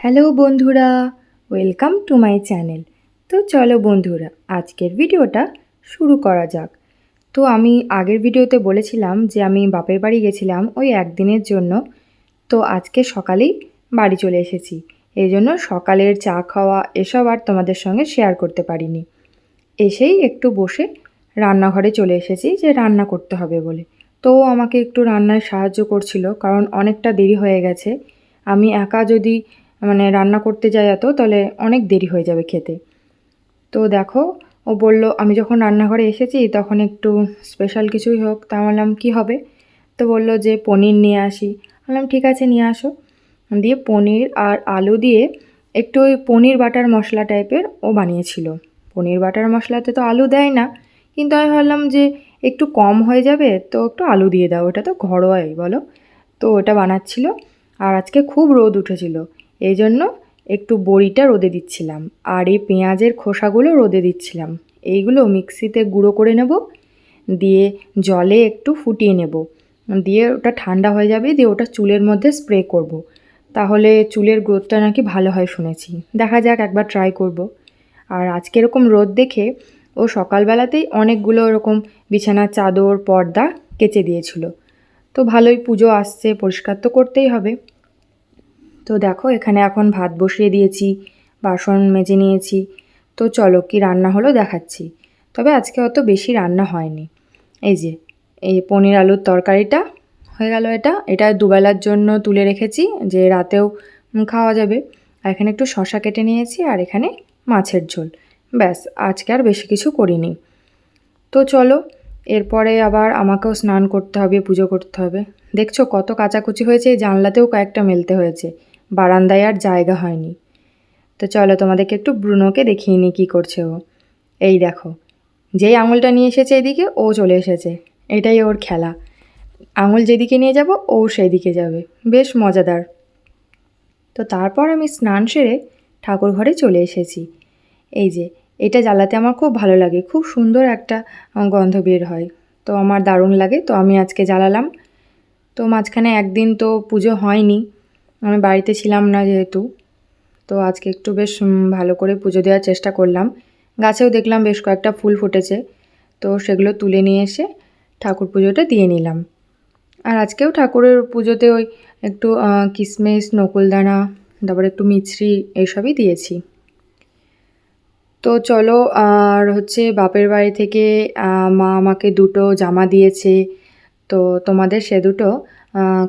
Hello বন্ধুরা, welcome to my channel. তো চলো বন্ধুরা, আজকের ভিডিওটা শুরু করা যাক। তো আমি আগের ভিডিওতে বলেছিলাম যে আমি বাপের বাড়ি গেছিলাম ওই একদিনের জন্য। তো আজকে সকালেই বাড়ি চলে এসেছি, এই জন্য সকালের চা খাওয়া এসব আর তোমাদের সঙ্গে শেয়ার করতে পারিনি। এসেই একটু বসে রান্নাঘরে চলে এসেছি যে রান্না করতে হবে বলে। তো আমাকে একটু রান্নায় সাহায্য করছিল, কারণ অনেকটা দেরি হয়ে গেছে। আমি একা যদি রান্না করতে যাই তাহলে অনেক দেরি হয়ে যাবে খেতে। তো দেখো, ও বলল আমি যখন রান্নাঘরে এসেছি তখন একটু স্পেশাল কিছুই হোক। তা বললাম কী হবে? তো বলল যে পনির নিয়ে আসি। বললাম ঠিক আছে, নিয়ে আসো। দিয়ে পনির আর আলু দিয়ে একটু ওই পনির বাটার মশলা টাইপের ও বানিয়েছিল। পনির বাটার মশলাতে তো আলু দেয় না, কিন্তু আমি ভাবলাম যে একটু কম হয়ে যাবে, তো একটু আলু দিয়ে দাও, ওটা তো ঘরোয়াই বলো। তো ওটা বানাচ্ছিল। আর আজকে খুব রোদ উঠেছিল, এই জন্য একটু বড়িটা রোদে দিচ্ছিলাম, আর এই পেঁয়াজের খোসাগুলো রোদে দিচ্ছিলাম। এইগুলো মিক্সিতে গুঁড়ো করে নেব, দিয়ে জলে একটু ফুটিয়ে নেব, দিয়ে ওটা ঠান্ডা হয়ে যাবে, দিয়ে ওটা চুলের মধ্যে স্প্রে করব। তাহলে চুলের গ্রোথটা নাকি ভালো হয় শুনেছি। দেখা যাক, একবার ট্রাই করব। আর আজকে এরকম রোদ দেখে ও সকালবেলাতেই অনেকগুলো এরকম বিছানার চাদর পর্দা কেচে দিয়েছিল। তো ভালোই, পুজো আসছে, পরিষ্কার তো করতেই হবে। তো দেখো, এখানে এখন ভাত বসিয়ে দিয়েছি, বাসন মেজে নিয়েছি। তো চলো কি রান্না হলো দেখাচ্ছি। তবে আজকে অত বেশি রান্না হয়নি। এই যে এই পনির আলুর তরকারিটা হয়ে গেল। এটা দুবেলার জন্য তুলে রেখেছি, যে রাতেও খাওয়া যাবে। আর এখানে একটু শসা কেটে নিয়েছি, আর এখানে মাছের ঝোল। ব্যাস, আজকে আর বেশি কিছু করিনি। তো চলো, এরপরে আবার আমাকেও স্নান করতে হবে, পুজো করতে হবে। দেখছো কত কাচাকুচি হয়েছে, এই জানলাতেও কয়েকটা মেলতে হয়েছে, বারান্দায় আর জায়গা হয়নি। তো চলো তোমাদেরকে একটু ব্রুনোকে দেখিয়ে নিই কী করছে ও। এই দেখো, যেই আঙুলটা নিয়ে এসেছে এদিকে, ও চলে এসেছে। এটাই ওর খেলা, আঙুল যেদিকে নিয়ে যাব ও সেই দিকে যাবে। বেশ মজাদার। তো তারপর আমি স্নান সেরে ঠাকুর ঘরে চলে এসেছি। এই যে এটা জ্বালাতে আমার খুব ভালো লাগে, খুব সুন্দর একটা গন্ধ বের হয়। তো আমার দারুণ লাগে, তো আমি আজকে জ্বালালাম। তো মাঝখানে একদিন তো পুজো হয়নি, আমি বাড়িতে ছিলাম না যেহেতু। তো আজকে একটু বেশ ভালো করে পুজো দেওয়ার চেষ্টা করলাম। গাছেও দেখলাম বেশ কয়েকটা ফুল ফুটেছে, তো সেগুলো তুলে নিয়ে এসে ঠাকুর পুজোটা দিয়ে নিলাম। আর আজকেও ঠাকুরের পুজোতে ওই একটু কিশমিশ, নকুলদানা, তারপরে একটু মিছরি, এইসবই দিয়েছি। তো চলো, আর হচ্ছে বাপের বাড়ি থেকে মা আমাকে দুটো জামা দিয়েছে। তো তোমাদের সে দুটো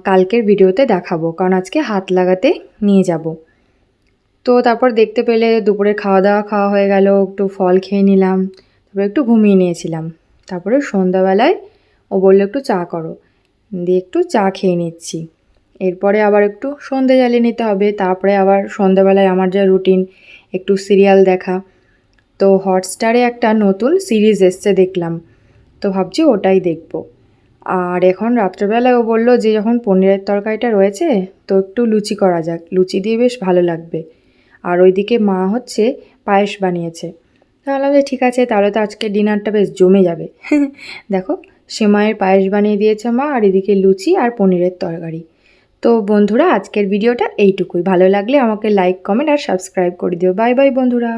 কালকের ভিডিওতে দেখাবো, কারণ আজকে হাত লাগাতে নিয়ে যাব। তো তারপর দেখতে পেলে দুপুরে খাওয়া দাওয়া খাওয়া হয়ে গেল, একটু ফল খেয়ে নিলাম, তারপরে একটু ঘুমিয়ে নিয়েছিলাম। তারপরে সন্ধ্যাবেলায় ও বললো একটু চা করো, দিয়ে একটু চা খেয়ে নিচ্ছি। এরপরে আবার একটু সন্ধে জ্বালিয়ে নিতে হবে। তারপরে আবার সন্ধ্যাবেলায় আমার যা রুটিন, একটু সিরিয়াল দেখা। তো হটস্টারে একটা নতুন সিরিজ এসছে দেখলাম, তো ভাবছি ওটাই দেখব। আর এখন রাত্রেবেলায় ও বললো যে যখন পনিরের তরকারিটা রয়েছে, তো একটু লুচি করা যাক, লুচি দিয়ে বেশ ভালো লাগবে। আর ওইদিকে মা হচ্ছে পায়েস বানিয়েছে। তাহলে যে ঠিক আছে, তাহলে তো আজকে ডিনারটা বেশ জমে যাবে। দেখো, সেমাইয়ের পায়েস বানিয়ে দিয়েছে মা, আর এদিকে লুচি আর পনিরের তরকারি। তো বন্ধুরা, আজকের ভিডিওটা এইটুকুই। ভালো লাগলে আমাকে লাইক, কমেন্ট আর সাবস্ক্রাইব করে দিও। বাই বাই বন্ধুরা।